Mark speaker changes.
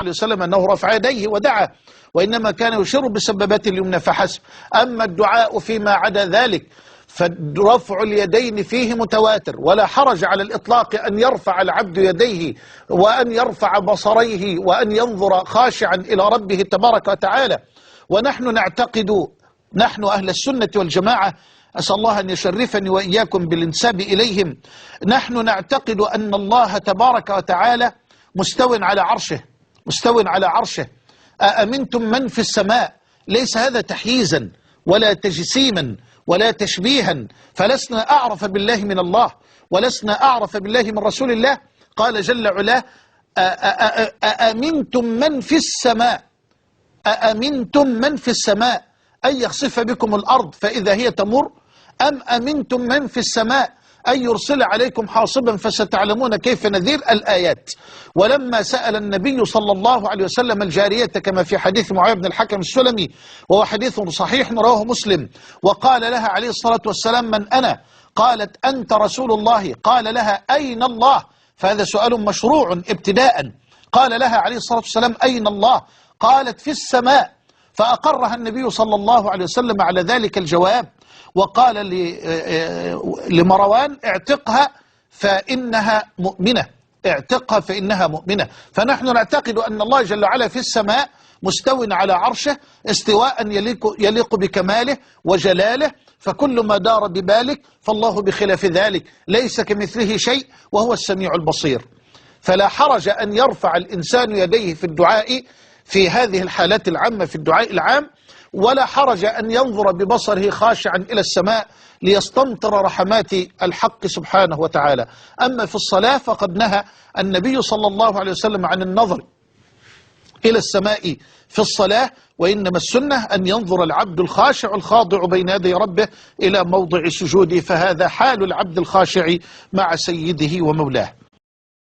Speaker 1: عليه وسلم أنه رفع يديه ودعا، وإنما كان يشير بسبابته اليمنى فحسب. أما الدعاء فيما عدا ذلك فرفع اليدين فيه متواتر، ولا حرج على الإطلاق أن يرفع العبد يديه وأن يرفع بصريه وأن ينظر خاشعا إلى ربه تبارك وتعالى. ونحن نعتقد، نحن أهل السنة والجماعة، أسأل الله أن يشرفني وإياكم بالانساب إليهم، نحن نعتقد أن الله تبارك وتعالى مستو على عرشه، مستو على عرشه. أأمنتم من في السماء، ليس هذا تحييزا ولا تجسيما ولا تشبيها، فلسنا أعرف بالله من الله ولسنا أعرف بالله من رسول الله. قال جل علاه: أأمنتم من في السماء، أأمنتم من في السماء أن يخسف بكم الأرض فإذا هي تمر، أم أمنتم من في السماء أن يرسل عليكم حاصبا فستعلمون كيف نذير الآيات. ولما سأل النبي صلى الله عليه وسلم الجارية كما في حديث معاوية بن الحكم السلمي وهو حديث صحيح رواه مسلم، وقال لها عليه الصلاة والسلام: من أنا؟ قالت: أنت رسول الله. قال لها: أين الله؟ فهذا سؤال مشروع ابتداء. قال لها عليه الصلاة والسلام: أين الله؟ قالت: في السماء. فأقرها النبي صلى الله عليه وسلم على ذلك الجواب، وقال لمروان: اعتقها فإنها مؤمنة، اعتقها فإنها مؤمنة. فنحن نعتقد أن الله جل وعلا في السماء مستو على عرشه استواء يليق بكماله وجلاله، فكل ما دار ببالك فالله بخلاف ذلك، ليس كمثله شيء وهو السميع البصير. فلا حرج أن يرفع الإنسان يديه في الدعاء في هذه الحالات العامة، في الدعاء العام، ولا حرج أن ينظر ببصره خاشعا إلى السماء ليستمطر رحمات الحق سبحانه وتعالى. أما في الصلاة فقد نهى النبي صلى الله عليه وسلم عن النظر إلى السماء في الصلاة، وإنما السنة أن ينظر العبد الخاشع الخاضع بين يدي ربه إلى موضع سجوده، فهذا حال العبد الخاشع مع سيده ومولاه.